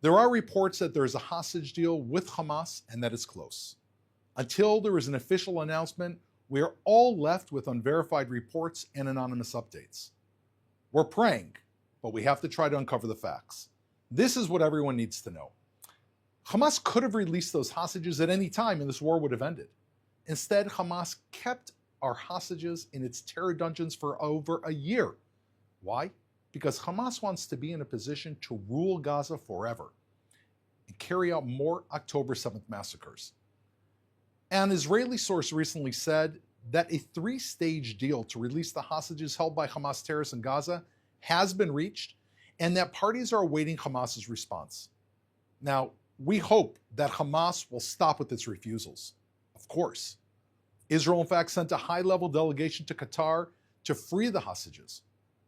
There are reports that there is a hostage deal with Hamas and that it's close. Until there is an official announcement, we are all left with unverified reports and anonymous updates. We're praying, but we have to try to uncover the facts. This is what everyone needs to know. Hamas could have released those hostages at any time and this war would have ended. Instead, Hamas kept our hostages in its terror dungeons for over a year. Why? Because Hamas wants to be in a position to rule Gaza forever and carry out more October 7th massacres. An Israeli source recently said that a 3-stage deal to release the hostages held by Hamas terrorists in Gaza has been reached and that parties are awaiting Hamas's response. Now, we hope that Hamas will stop with its refusals. Of course. Israel, in fact, sent a high-level delegation to Qatar to free the hostages.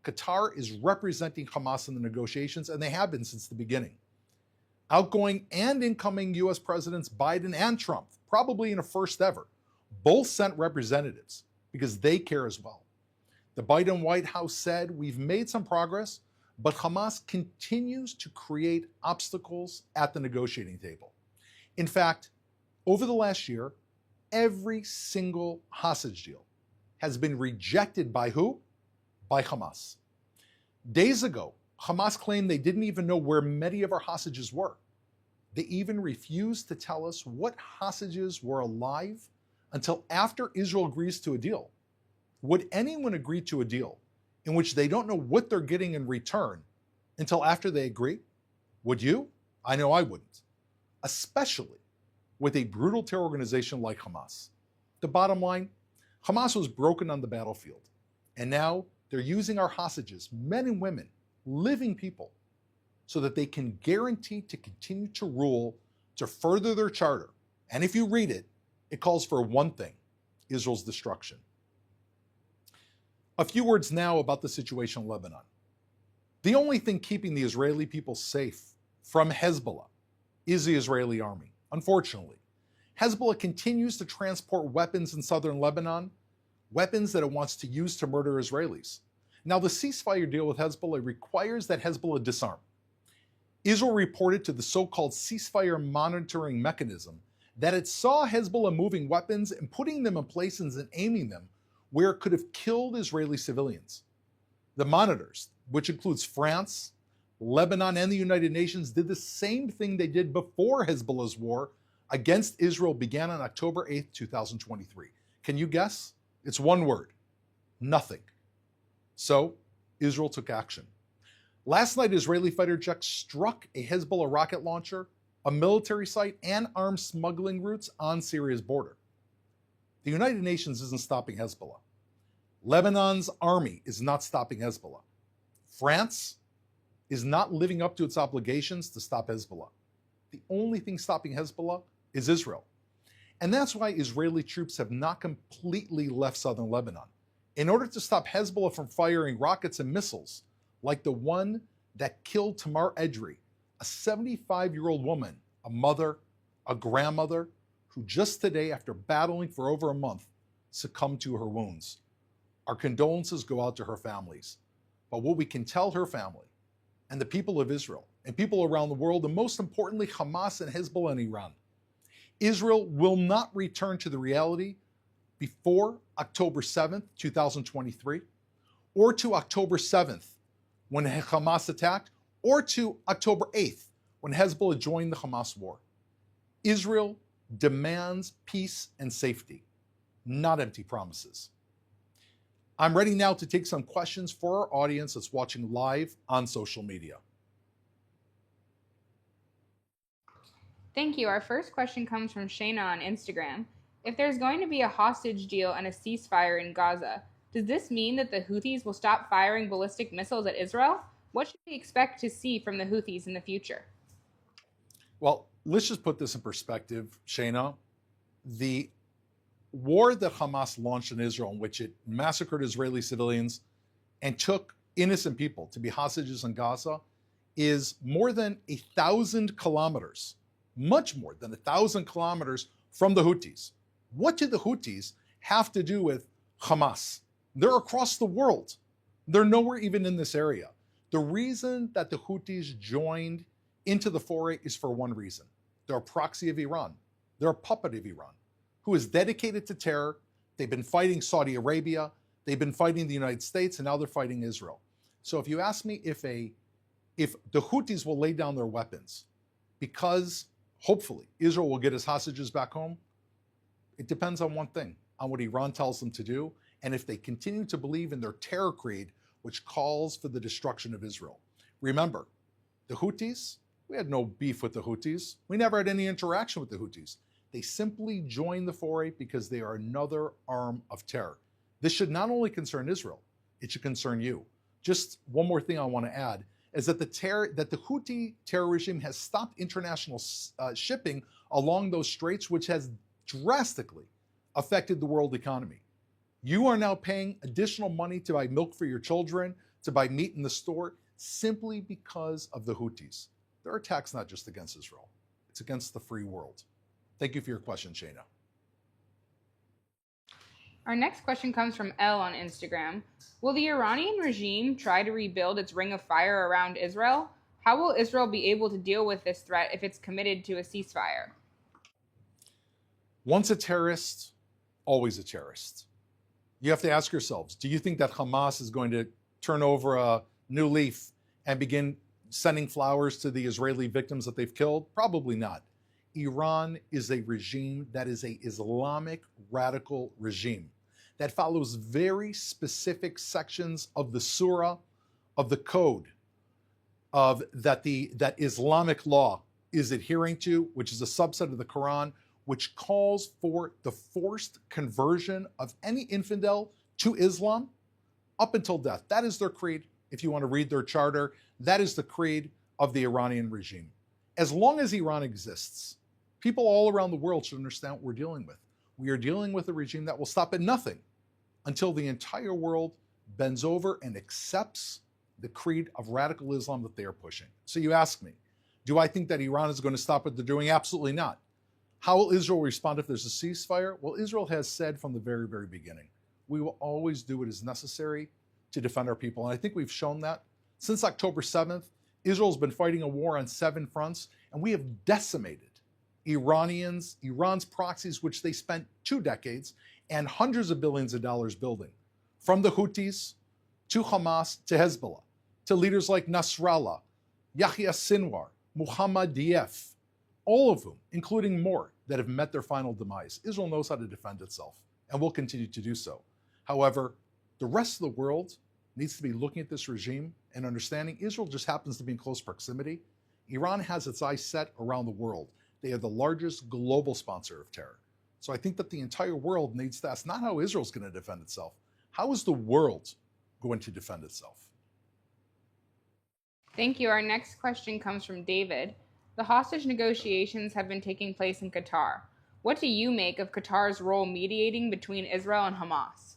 Qatar is representing Hamas in the negotiations, and they have been since the beginning. Outgoing and incoming US Presidents Biden and Trump, probably in a first ever, both sent representatives because they care as well. The Biden White House said, "We've made some progress, but Hamas continues to create obstacles at the negotiating table." In fact, over the last year, every single hostage deal has been rejected by who? By Hamas. Days ago, Hamas claimed they didn't even know where many of our hostages were. They even refused to tell us what hostages were alive until after Israel agrees to a deal. Would anyone agree to a deal in which they don't know what they're getting in return until after they agree? Would you? I know I wouldn't. Especially with a brutal terror organization like Hamas. The bottom line, Hamas was broken on the battlefield, and now they're using our hostages, men and women, living people, so that they can guarantee to continue to rule, to further their charter. And if you read it, it calls for one thing: Israel's destruction. A few words now about the situation in Lebanon. The only thing keeping the Israeli people safe from Hezbollah is the Israeli army. Unfortunately, Hezbollah continues to transport weapons in southern Lebanon, weapons that it wants to use to murder Israelis. Now, the ceasefire deal with Hezbollah requires that Hezbollah disarm. Israel reported to the so-called ceasefire monitoring mechanism that it saw Hezbollah moving weapons and putting them in places and aiming them where it could have killed Israeli civilians. The monitors, which includes France, Lebanon, and the United Nations, did the same thing they did before Hezbollah's war against Israel began on October 8th, 2023. Can you guess? It's one word: nothing. So, Israel took action. Last night, Israeli fighter jets struck a Hezbollah rocket launcher, a military site, and arms smuggling routes on Syria's border. The United Nations isn't stopping Hezbollah. Lebanon's army is not stopping Hezbollah. France is not living up to its obligations to stop Hezbollah. The only thing stopping Hezbollah is Israel. And that's why Israeli troops have not completely left southern Lebanon, in order to stop Hezbollah from firing rockets and missiles like the one that killed Tamar Edrei, a 75-year-old woman, a mother, a grandmother, who just today, after battling for over a month, succumbed to her wounds. Our condolences go out to her families. But what we can tell her family and the people of Israel and people around the world, and most importantly, Hamas and Hezbollah and Iran, Israel will not return to the reality before October 7th, 2023, or to October 7th, when Hamas attacked, or to October 8th, when Hezbollah joined the Hamas war. Israel demands peace and safety, not empty promises. I'm ready now to take some questions for our audience that's watching live on social media. Thank you. Our first question comes from Shayna on Instagram. If there's going to be a hostage deal and a ceasefire in Gaza, does this mean that the Houthis will stop firing ballistic missiles at Israel? What should we expect to see from the Houthis in the future? Well, let's just put this in perspective, Shayna. The war that Hamas launched in Israel, in which it massacred Israeli civilians and took innocent people to be hostages in Gaza, is more than 1,000 kilometers, much more than 1,000 kilometers from the Houthis. What do the Houthis have to do with Hamas? They're across the world. They're nowhere even in this area. The reason that the Houthis joined into the foray is for one reason. They're a proxy of Iran. They're a puppet of Iran, who is dedicated to terror. They've been fighting Saudi Arabia, they've been fighting the United States, and now they're fighting Israel. So if you ask me if the Houthis will lay down their weapons because hopefully Israel will get his hostages back home, it depends on one thing, on what Iran tells them to do, and if they continue to believe in their terror creed, which calls for the destruction of Israel. Remember, the Houthis, we had no beef with the Houthis. We never had any interaction with the Houthis. They simply joined the foray because they are another arm of terror. This should not only concern Israel, it should concern you. Just one more thing I want to add is that the Houthi terror regime has stopped international shipping along those straits, which has drastically affected the world economy. You are now paying additional money to buy milk for your children, to buy meat in the store, simply because of the Houthis. Their attack's not just against Israel, it's against the free world. Thank you for your question, Shayna. Our next question comes from Elle on Instagram. Will the Iranian regime try to rebuild its ring of fire around Israel? How will Israel be able to deal with this threat if it's committed to a ceasefire? Once a terrorist, always a terrorist. You have to ask yourselves, do you think that Hamas is going to turn over a new leaf and begin sending flowers to the Israeli victims that they've killed? Probably not. Iran is a regime that is an Islamic radical regime that follows very specific sections of the surah, of the code, that Islamic law is adhering to, which is a subset of the Quran, which calls for the forced conversion of any infidel to Islam up until death. That is their creed. If you want to read their charter, that is the creed of the Iranian regime. As long as Iran exists, people all around the world should understand what we're dealing with. We are dealing with a regime that will stop at nothing until the entire world bends over and accepts the creed of radical Islam that they are pushing. So you ask me, do I think that Iran is going to stop what they're doing? Absolutely not. How will Israel respond if there's a ceasefire? Well, Israel has said from the very, very beginning, we will always do what is necessary to defend our people. And I think we've shown that. Since October 7th, Israel's been fighting a war on 7 fronts, and we have decimated Iran's proxies, which they spent 2 decades and hundreds of billions of dollars building. From the Houthis, to Hamas, to Hezbollah, to leaders like Nasrallah, Yahya Sinwar, Muhammad Dief, all of whom, including more, that have met their final demise. Israel knows how to defend itself and will continue to do so. However, the rest of the world needs to be looking at this regime and understanding Israel just happens to be in close proximity. Iran has its eyes set around the world. They are the largest global sponsor of terror. So I think that the entire world needs to ask not how Israel's going to defend itself, how is the world going to defend itself? Thank you. Our next question comes from David. The hostage negotiations have been taking place in Qatar. What do you make of Qatar's role mediating between Israel and Hamas?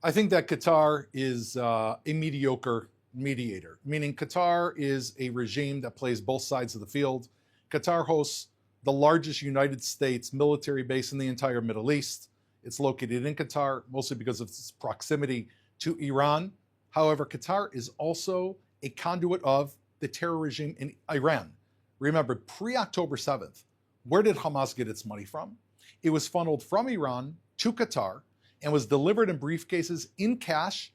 I think that Qatar is a mediocre mediator, meaning Qatar is a regime that plays both sides of the field. Qatar hosts the largest United States military base in the entire Middle East. It's located in Qatar, mostly because of its proximity to Iran. However, Qatar is also a conduit of the terror regime in Iran. Remember, pre-October 7th, where did Hamas get its money from? It was funneled from Iran to Qatar and was delivered in briefcases in cash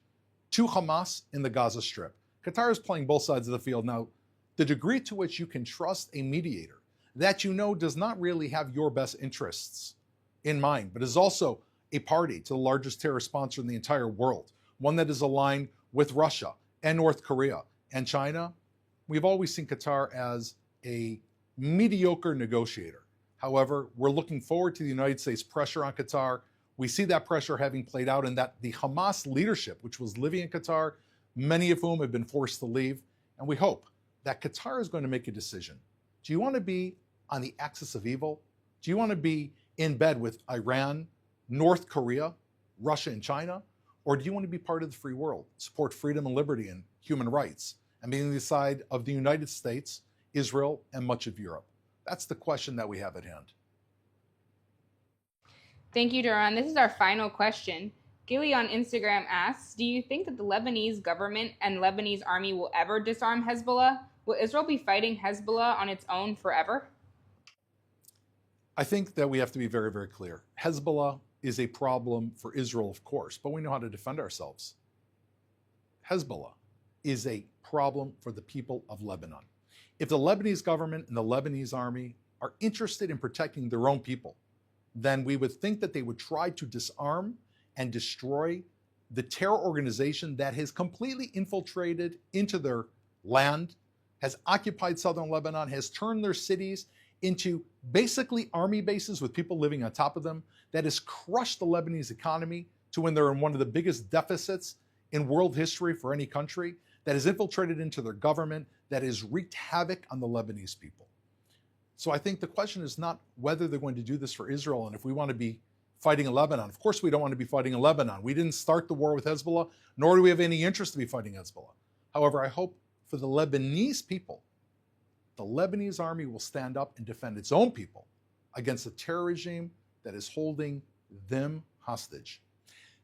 to Hamas in the Gaza Strip. Qatar is playing both sides of the field. Now, the degree to which you can trust a mediator that you know does not really have your best interests in mind, but is also a party to the largest terror sponsor in the entire world, one that is aligned with Russia and North Korea and China, we've always seen Qatar as a mediocre negotiator. However, we're looking forward to the United States pressure on Qatar. We see that pressure having played out in that the Hamas leadership, which was living in Qatar, many of whom have been forced to leave, and we hope that Qatar is going to make a decision. Do you want to be on the axis of evil? Do you want to be in bed with Iran, North Korea, Russia, and China? Or do you want to be part of the free world, support freedom and liberty and human rights, and be on the side of the United States, Israel, and much of Europe? That's the question that we have at hand. Thank you, Doron. This is our final question. Gilly on Instagram asks, do you think that the Lebanese government and Lebanese army will ever disarm Hezbollah? Will Israel be fighting Hezbollah on its own forever? I think that we have to be very, very clear. Hezbollah is a problem for Israel, of course, but we know how to defend ourselves. Hezbollah is a problem for the people of Lebanon. If the Lebanese government and the Lebanese army are interested in protecting their own people, then we would think that they would try to disarm and destroy the terror organization that has completely infiltrated into their land, has occupied southern Lebanon, has turned their cities into basically army bases with people living on top of them, that has crushed the Lebanese economy to when they're in one of the biggest deficits in world history for any country, that has infiltrated into their government, that has wreaked havoc on the Lebanese people. So I think the question is not whether they're going to do this for Israel and if we want to be fighting in Lebanon. Of course we don't want to be fighting in Lebanon. We didn't start the war with Hezbollah, nor do we have any interest to be fighting Hezbollah. However, I hope for the Lebanese people, the Lebanese army will stand up and defend its own people against a terror regime that is holding them hostage.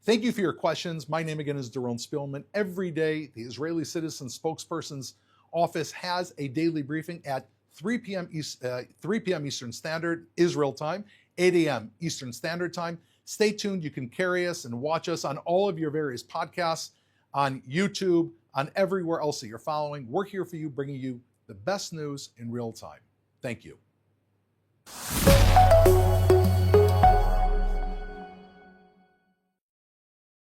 Thank you for your questions. My name again is Doron Spielman. Every day, the Israeli Citizen Spokespersons Office has a daily briefing at 3 p.m. Eastern Standard, Israel time, 8 a.m. Eastern Standard Time. Stay tuned. You can carry us and watch us on all of your various podcasts, on YouTube, on everywhere else that you're following. We're here for you, bringing you the best news in real time. Thank you.